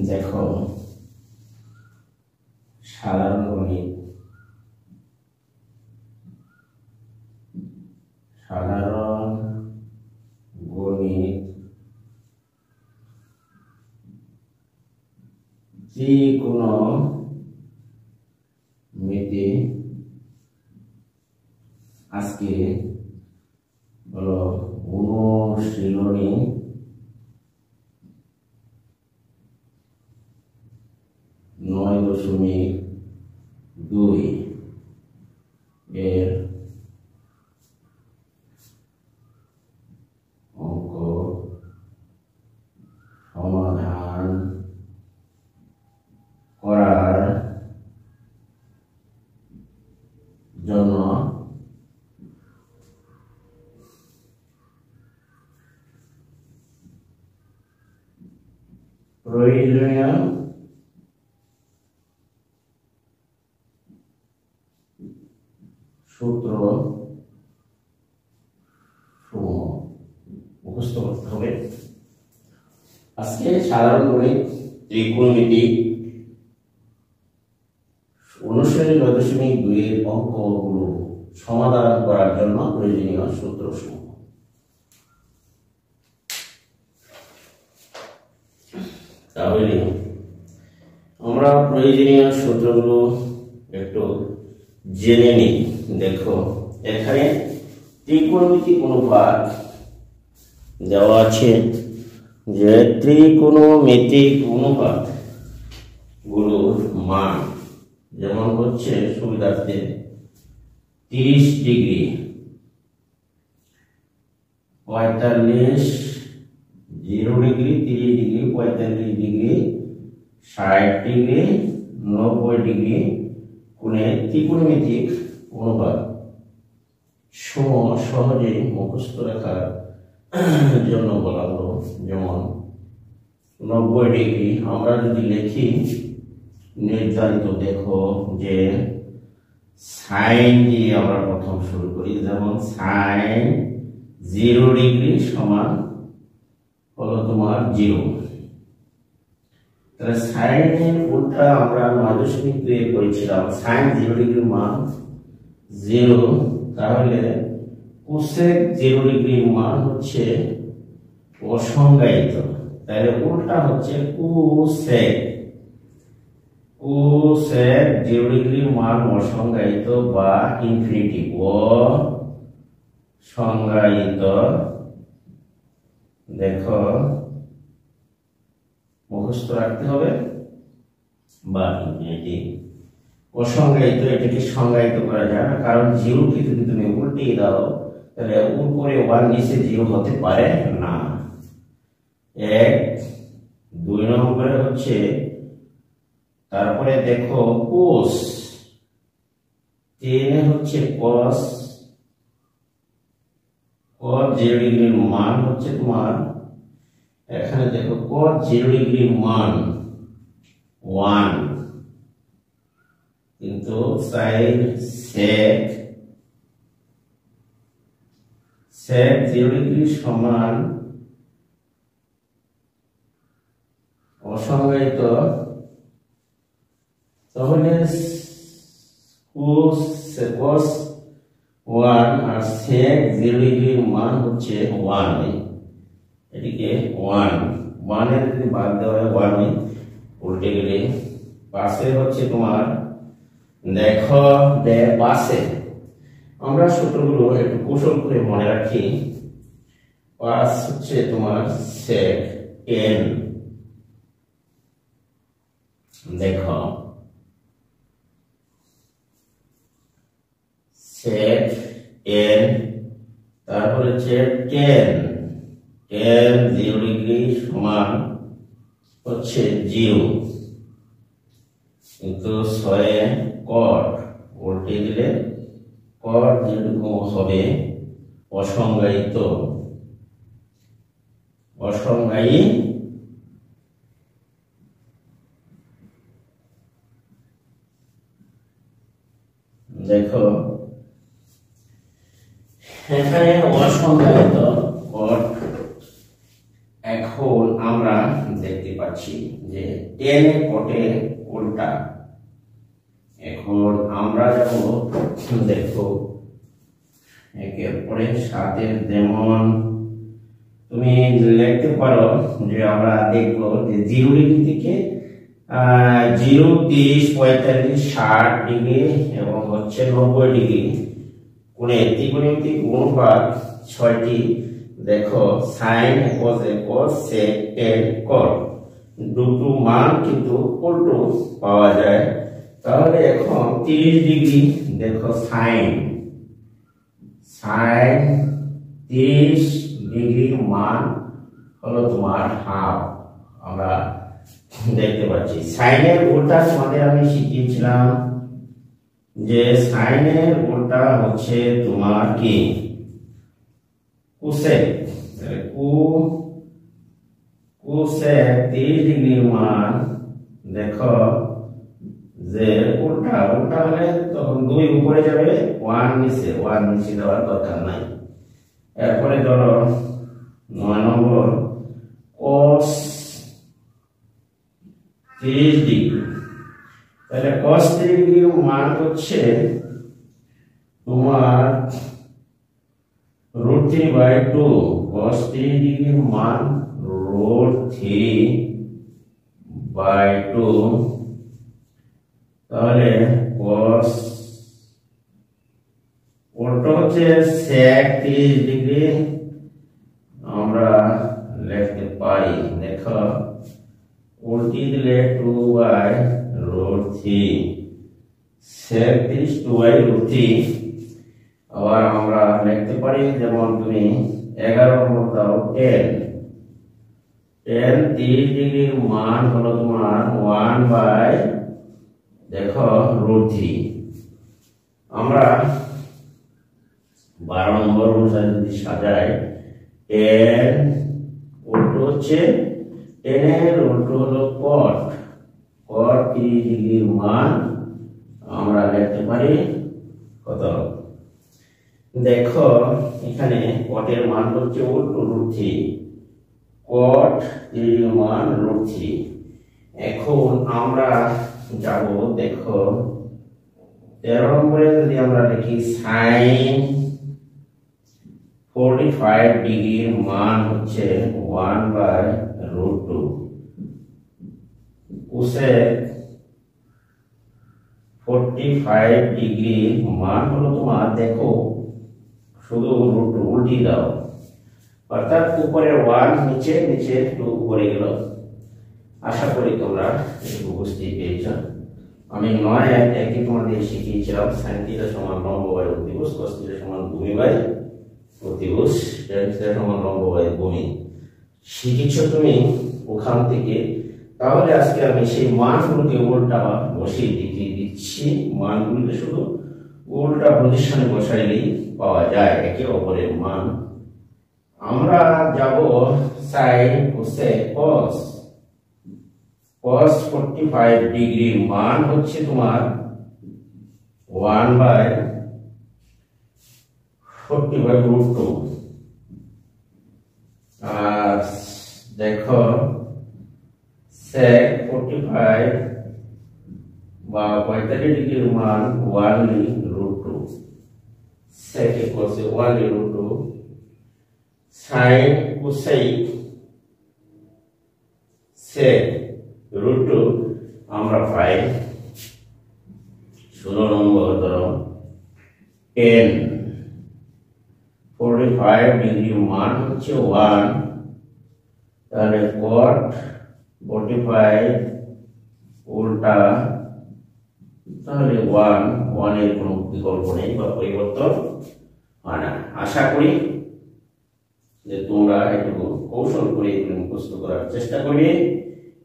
দেখো সাধারণ গণিত যে কোনো মিতি আজকে হলো অনুশীলনী 9.2 এর অঙ্ক সমাধান করার জন্য প্রয়োজনীয় সূত্র সমূহ মুখস্থ করতে হবে। আজকে সাধারণ গণিত ত্রিকোণমিতি অনুশীলনী 9.2 এর অঙ্কগুলো সমাধান করার জন্য প্রয়োজনীয় সূত্র সমূহ। তাহলে আমরা প্রয়োজনীয় সূত্রগুলো একটু জেনে নিই। দেখো এখানে ত্রিকোণমিতিক অনুপাত দেওয়া আছে, যে ত্রিকোণমিতিক অনুপাত গুলোর মান যেমন হচ্ছে সুবিধার্থে 30 degree, 45, 0 degree, 30 degree, 45 degree, 60 degree, 90 degree কোণে ত্রিকোণমিতিক অনুপাত সহজে মুখস্থ রাখার জন্য বলা হলো। যেমন 90 ডিগ্রি আমরা যদি লিখি নির্ধারিত, দেখো যে সাইন দিয়ে আমরা প্রথম শুরু করি। যেমন সাইন 0 ডিগ্রি সমান হলো তোমার 0। তাহলে সাইনের উল্টা আমরা 9.2 করেছিলাম, সাইন 0 ডিগ্রির মান 0। তাহলে কোসেক 0 ডিগ্রির মান হচ্ছে অসংজ্ঞায়িত। তাহলে উল্টা হচ্ছে কোসেক 0 ডিগ্রির মান অসংজ্ঞায়িত বা ইনফিনিটি, অসংজ্ঞায়িত। দেখো মুখস্থ রাখতে হবে, বা ইনফিনিটি অসংজ্ঞায়িত। এটাকে সংজ্ঞায়িত করা যায় না, কারণ 0 কে যদি তুমি উল্টিয়ে দাও তাহলে উপরে 1 নিচে 0 হতে পারে না। 2 নম্বরে হচ্ছে, তারপরে দেখো কোস 10 হচ্ছে cos 0 ডিগ্রির মান হচ্ছে তোমার, এখানে দেখো cos 0 ডিগ্রির মান 1, কিন্তু sin sec 0 ডিগ্রি সমান অসংজ্ঞায়িত। তাহলে cos 1 আর sec 0 ডিগ্রির মান হচ্ছে 1। এদিকে 1 এর যদি বাদ দেওয়া হয় 1 উল্টে গেলে পাশে হচ্ছে তোমার, দেখো পাশে আমরা সূত্রগুলো একটু কৌশল করে মনে রাখি। পাশ হচ্ছে তোমার sec n, দেখো sec n, তারপর হচ্ছে tan 0 ডিগ্রি সমান হচ্ছে 0, কিন্তু 6 cot উল্টে দিলে cot যেটুকু হবে অসংজ্ঞায়িত। দেখো এখানে অসংজ্ঞায়িত cot এখন আমরা দেখতে পাচ্ছি যে টেন কোটের উল্টা। এখন আমরা যাব দেখো একের পরে সাতের, যেমন তুমি লিখতে পারো যে আমরা দেখবো যে 0 ডিগ্রি থেকে 0, 30, 45, 60 ডিগ্রি এবং হচ্ছে 90 ডিগ্রি কোণে ত্রিকোণমিতিক অনুপাত 6টি। দেখো সাইন, কস, সেক, টেন, কট দুটো মান কিন্তু উল্টো পাওয়া যায়। তাহলে এখন 30 ডিগ্রি, দেখো সাইন 30 ডিগ্রির মান হলো তোমার হাফ। আমরা দেখতে পাচ্ছি সাইনের উল্টা তোমাদের আমি শিখিয়েছিলাম যে সাইনের উল্টা হচ্ছে তোমার কি কোসেক। কোসেক 30 ডিগ্রির মান দেখো যে উল্টা হলে তখন 2 উপরে যাবে, 1 নিচে দেওয়ার দরকার নাই। এরপরে ধরো 9 নম্বর cos 30 ডিগ্রি। তাহলে cos 30 ডিগ্রির মান হচ্ছে তোমার √3/2। cos 30 ডিগ্রির মান √3/2। তাহলে cos উল্টো হচ্ছে sec 30 ডিগ্রি আমরা লিখতে পারি। দেখো উল্টি দিলে 2/√3, sec 30 2/√3। আবার আমরা লিখতে পারি যেমন তুমি 11 নম্বর দাও 10 30 ডিগ্রির মান হলো তোমার 1/, দেখো √3। আমরা 12 নম্বর অনুসারে যদি সাজাই 10 উল্টো হচ্ছে 10 এর উল্টো হলো cot 30 ডিগ্রির মান আমরা লিখতে পারি কত। দেখো এখানে cot এর মান হচ্ছে উল্টো √3, cot 30 ডিগ্রির মান √3। এখন আমরা যাব দেখো 13 নম্বরে যদি আমরা দেখি sin 45 ডিগ্রির মান হচ্ছে 1/√2, cosec 45 ডিগ্রির মান হলো তোমার দেখো শুধু √2 উল্টি দাও, অর্থাৎ উপরে 1 নিচে 2 উপরে গেল। আশা করি তোমরা একটু বুঝতে পেরেছ। আমি 9 তোমাদের শিখিয়েছিলাম sin θ সমান লম্ব/অতিভুজ, cos θ সমান ভূমি/অতিভুজ, tan θ সমান লম্ব/ভূমি শিখেছো তুমি ওখান থেকে। তাহলে আজকে আমি সেই মানগুলোকে উল্টা বসিয়ে দিচ্ছি। মানগুলোকে শুধু উল্টা পজিশনে বসাইলেই পাওয়া যায় একে অপরের মান। আমরা যাব sin, cosec, cos 45 ডিগ্রির মান হচ্ছে তোমার 1/40/√2। আর দেখো sec 45 বা 45 ডিগ্রির মান 1/√2, sec equals 1/√2, sin, cosec, sec √2 আমরা পাই। 16 নম্বর ধরো 10 45 ডিগ্রির মান হচ্ছে 1, তাহলে cot 45 উল্টা তাহলে 1 এর কোনো বিকল্প নেই বা পরিবর্তন হয় না। আশা করি যে তোমরা একটু কৌশল করে মুখস্থ করার চেষ্টা করবে,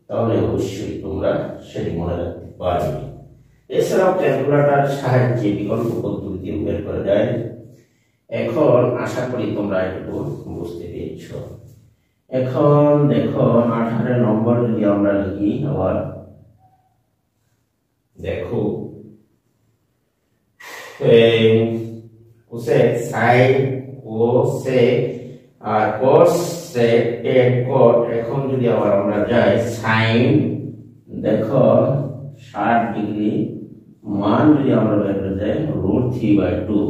তাহলে অবশ্যই তোমরা সেটি মনে রাখতে পারবে। এছাড়াও ক্যালকুলেটর সাহায্যে বিকল্প পদ্ধতি বের করা যায়। এখন আশা করি তোমরা একটু বুঝতে পেরেছ। এখন দেখো 18 নম্বর যদি আমরা লিখি, আবার দেখো cosec, sin, cosec আর cos সেক টেন কট। এখন যদি আবার আমরা যাই সাইন, দেখো 60 ডিগ্রি মান যদি আমরা বের করে যাই √3/2,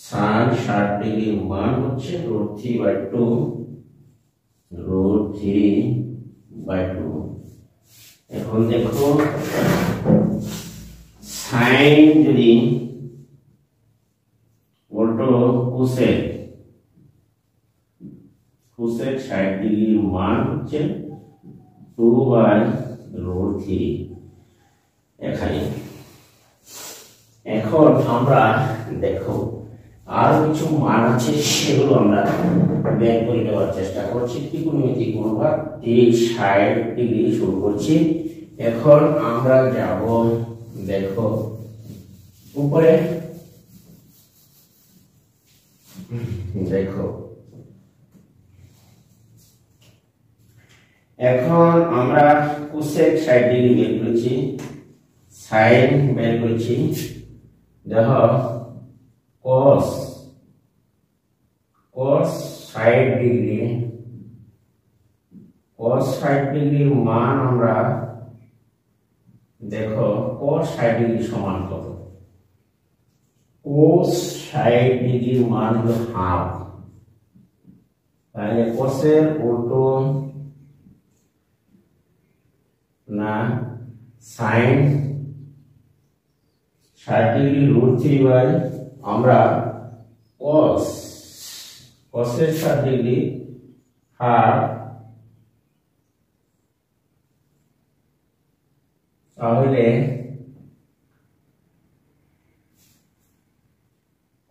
সাইন 60 ডিগ্রি মান হচ্ছে √3/2, √3/2। এখন দেখো সাইন যদি উল্টো কোসেক 60 ডিগ্রি মান হচ্ছে 2/√3 এখানে। এখন আমরা দেখো আর কিছু মান আছে, সেগুলো আমরা বের করে দেওয়ার চেষ্টা করছি। ত্রিকোণমিতি অনুপাত 60 ডিগ্রি শুরু করছি। এখন আমরা যাব দেখো উপরে, দেখো এখন আমরা কোসেক 60 ডিগ্রি বের করেছি, সাইন বের করেছি। দেখো cos 60 ডিগ্রি, cos 60 ডিগ্রির মান আমরা দেখো cos 60 ডিগ্রি সমান কত? cos 60 ডিগ্রির মান হলো হাফ। তাহলে cos এর উল্টো না sin 60 ডিগ্রি √3 আমরা cos এর 60 ডিগ্রি হাফ, তাহলে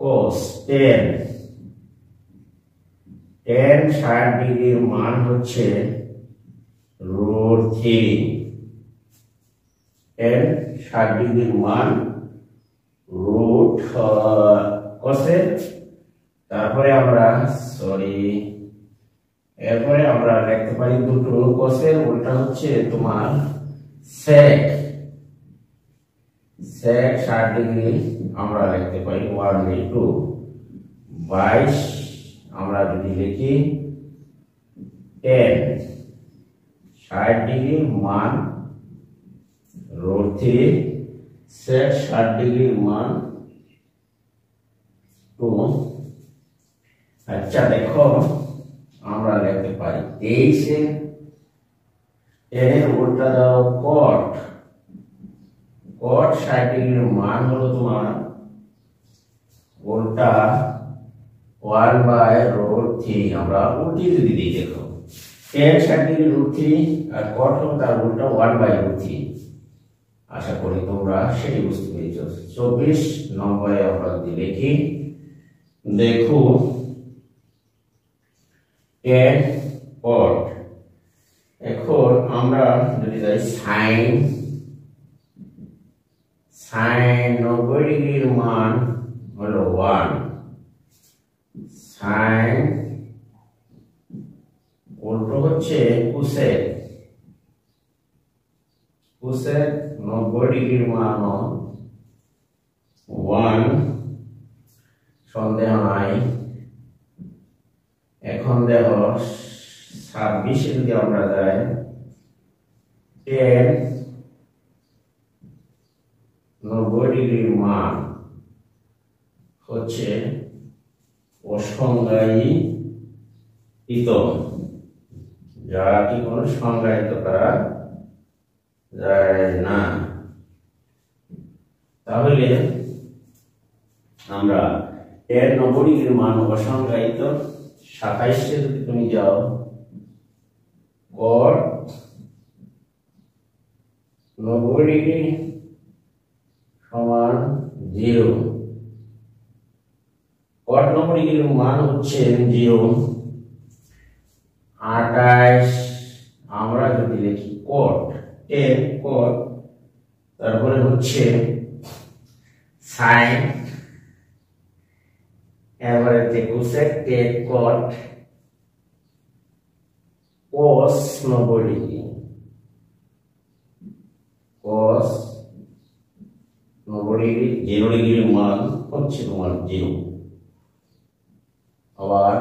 cos 10 60 ডিগ্রির মান হচ্ছে √3, 60 ডিগ্রির মান cos এর, তারপরে আমরা এরপরে আমরা লিখতে পারি দুটো cos এর উল্টা হচ্ছে তোমার sec 60 ডিগ্রি আমরা লিখতে পারি 1/2 22। আমরা যদি লিখি 60 ডিগ্রির মান √3, sec 60 ডিগ্রির মান 2। আচ্ছা দেখো আমরা লিখতে পারি 23 এর উল্টা দাও cot 60 ডিগ্রির মান হলো তোমার উল্টা 1/√3। আমরা উল্টি যদি দিই দেখো 60 ডিগ্রি √3 আর cot হলো তার উল্টা 1/√3। আশা করি তোমরা সেটি বুঝতে পেরেছো। 24 নম্বরে আমরা যদি লিখি দেখো tan cot। এখন আমরা যদি যাই sin 90 ডিগ্রির মান হলো 1, sin উল্টো হচ্ছে cosec 90 ডিগ্রির মান 1, সন্দেহ নাই। এখন দেখো 26 যদি আমরা যাই 90 ডিগ্রির মান হচ্ছে অসংজ্ঞায়িত, যা কি কোনো সংজ্ঞায়িত করা যায় না। তাহলে আমরা 90 ডিগ্রির মান অসংজ্ঞায়িত। 27 যদি তুমি যাও cot 90 ডিগ্রি সমান 0, cot 90 ডিগ্রির মান হচ্ছে 0। 28 আমরা যদি লিখি cot তারপরে হচ্ছে sin, এবারে cosec cot cos 90 degree, cos 90 degree 0 ডিগ্রির মান হচ্ছে তোমার 0। আবার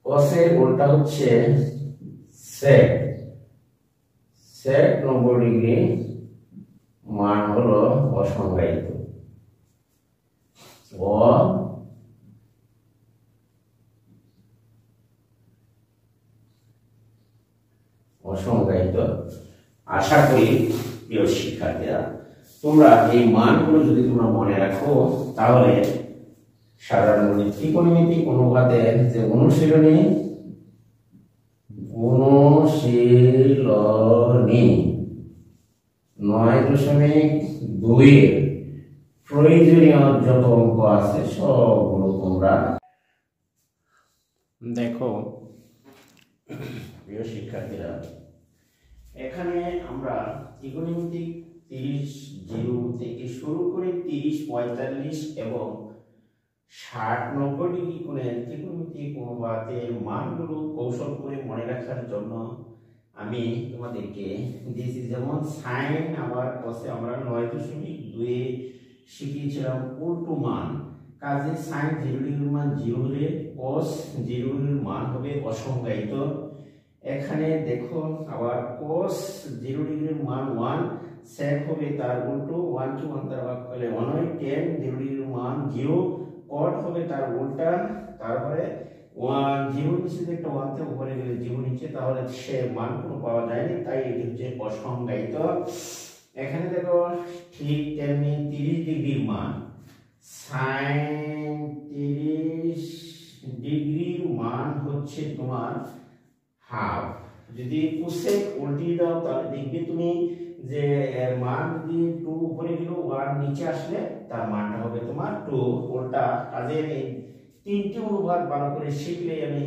কসের উল্টা হচ্ছে সেক। সেক 90 ডিগ্রি মান হলো অসংজ্ঞায়িত। অসংজ্ঞায়িত। আশা করি প্রিয় শিক্ষার্থীরা তোমরা এই মানগুলো যদি তোমরা মনে রাখো তাহলে সাধারণ ত্রিকোণমিতিক অনুপাতের যে অনুশীলনী 9.2 এর প্রয়োজনীয় যত অঙ্ক আছে সবগুলো তোমরা দেখো। প্রিয় শিক্ষার্থীরা এখানে আমরা ত্রিকোণমিতিক 30 থেকে শুরু করে 30, 45 এবং 60, 90 ডিগ্রি কোণের ত্রিকোণমিতিক অনুপাতের মানগুলো কৌশল করে মনে রাখার জন্য আমি তোমাদেরকে দিয়েছি। যেমন সাইন আবার কসে আমরা 9.2 শিখিয়েছিলাম উল্টো মান। কাজে সাইন 0 ডিগ্রির মান 0 হলে কস 0 ডিগ্রির মান হবে অসংজ্ঞায়িত। এখানে দেখো আবার cos 0 ডিগ্রির মান 1, sec হবে তার উল্টো 1 কে 1 দ্বারা ভাগ করলে 1 হয়। tan 0 ডিগ্রির মান 0, cot হবে তার উল্টা। তারপরে 1 0 নিচে একটা 1 তে উপরে গেলে 0 নিচে, তাহলে সে মান কোনো পাওয়া যায়নি, তাই এটি হচ্ছে অসংজ্ঞায়িত। এখানে দেখো ঠিক তেমনি 30 ডিগ্রির মান sin 30 ডিগ্রির মান হচ্ছে তোমার হাফ। যদি কোসেক উল্টিয়ে দাও তাহলে দেখবে তুমি যে এর মান যদি 2 উপরে গেল 1 নিচে আসলে তার মানটা হবে তোমার 2 উল্টা। কাজে এই তিনটি অনুপাত ভালো করে শিখলে আমি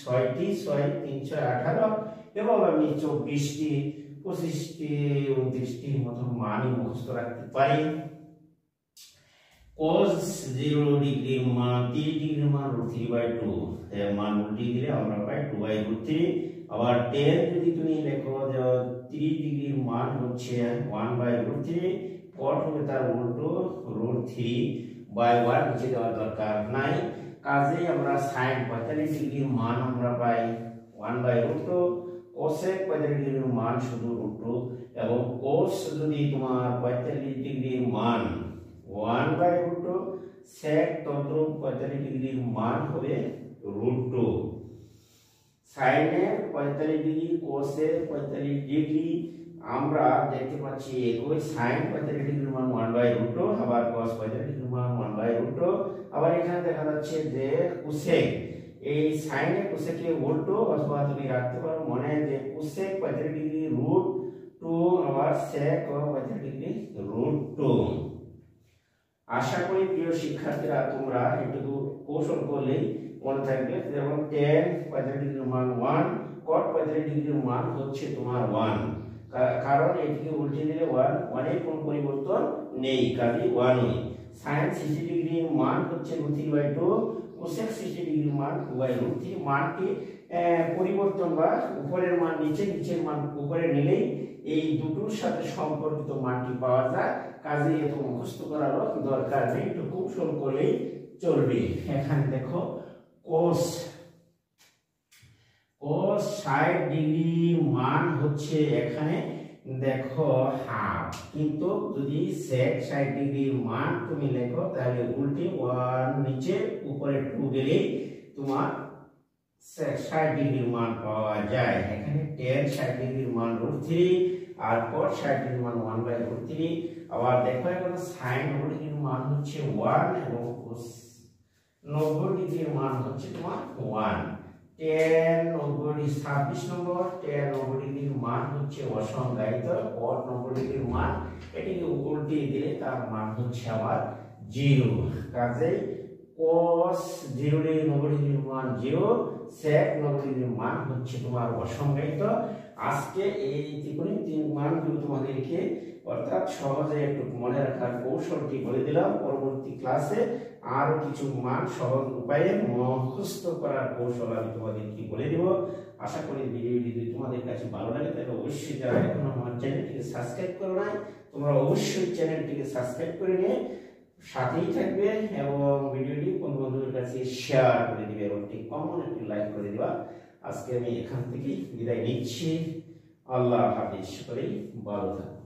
6টি 6 3 6 18 এবং আমি 24টি 25টি 29টির মতো মানই মুখস্থ রাখতে পারি। cos 0 ডিগ্রির মান 30 ডিগ্রির মান √3/2, এর মান উল্টিয়ে দিলে আমরা পাই 2/√3। আবার tan যদি তুমি লেখো যে 30 ডিগ্রির মান হচ্ছে 1/√3, cot হবে তার উল্টো √3/1, নিচে দেওয়ার দরকার নাই। কাজেই আমরা sin 45 ডিগ্রির মান আমরা পাই 1/√2, cosec 45 ডিগ্রির মান শুধু √2 এবং cos যদি তোমার 45 ডিগ্রির মান 1/√2, sec তদ্রূপ 45 ডিগ্রির মান হবে √2। sin এর 45 ডিগ্রি cos এর 45 ডিগ্রি আমরা দেখতে পাচ্ছি একই। sin 45 ডিগ্রির মান 1/√2, আবার cos 45 ডিগ্রির মান 1/√2। আবার এখানে দেখা যাচ্ছে যে cosec, এই sin এর cosec এর উল্টো, অথবা তুমি রাখতে পারো মনে যে cosec 45 ডিগ্রি √2 আবার sec 45 ডিগ্রি √2। আশা করি প্রিয় শিক্ষার্থীরা তোমরা এটুকু কৌশল করলেই মনে থাকবে। যেমন tan 45 ডিগ্রির মান 1, cot 45 ডিগ্রির মান হচ্ছে তোমার 1, কারণ এটিকে উল্টে দিলে 1 এর কোনো পরিবর্তন নেই, কাজে 1 ই। sin 60 ডিগ্রির মান হচ্ছে √3/2, cosec 60 ডিগ্রির মান 2/√3। মানটি পরিবর্তন বা উপরের মান নিচে, নিচের মান উপরে নিলেই এই দুটোর সাথে সম্পর্কিত মানটি পাওয়া যায়। কাজে এত মুখস্থ করার দরকার নেই, একটু কৌশল করলেই চলবে। এখানে দেখো cos 60 ডিগ্রি মান হচ্ছে এখানে দেখো হাফ, কিন্তু যদি sec 60 ডিগ্রির মান তুমি লেখো তাহলে উল্টে 1 নিচে উপরে 2 গেলে তোমার 60 ডিগ্রির মান পাওয়া যায়। এখানে tan 60 ডিগ্রির মান √3 আর cot 60 ডিগ্রির মান 1/√3। আবার দেখো এখানে sin 90 ডিগ্রির মান হচ্ছে 1 এবং cos 90 ডিগ্রির মান হচ্ছে তোমার 1। tan 90 26 নম্বর, tan 90 ডিগ্রির মান হচ্ছে অসংজ্ঞায়িত। cot 90 ডিগ্রির মান এটিকে উল্টিয়ে দিলে তার মান হচ্ছে আবার 0। কাজেই cos 0 ডিগ্রি 90 ডিগ্রির মান 0, sec 90 ডিগ্রির মান হচ্ছে তোমার অসংজ্ঞায়িত। আজকে এই ত্রিকোণমিতিক মানগুলো তোমাদেরকে অর্থাৎ সহজে একটু মনে রাখার কৌশলটি বলে দিলাম। পরবর্তী ক্লাসে আরো কিছু মান সহজ উপায়ে মুখস্থ করার কৌশল আমি তোমাদেরকে বলে দেব। আশা করি ভিডিওটি যদি তোমাদের কাছে ভালো লাগে তাহলে অবশ্যই যারা এখনো আমার চ্যানেলটিকে সাবস্ক্রাইব করো নাই তোমরা অবশ্যই চ্যানেলটিকে সাবস্ক্রাইব করে নিয়ে সাথেই থাকবে এবং ভিডিওটি কোন বন্ধুদের কাছে শেয়ার করে দিবে এবং একটি কমন একটি লাইক করে দিবা। আজকে আমি এখান থেকেই বিদায় নিচ্ছি। আল্লাহ হাফেজ, সকলেই ভালো থাকবে।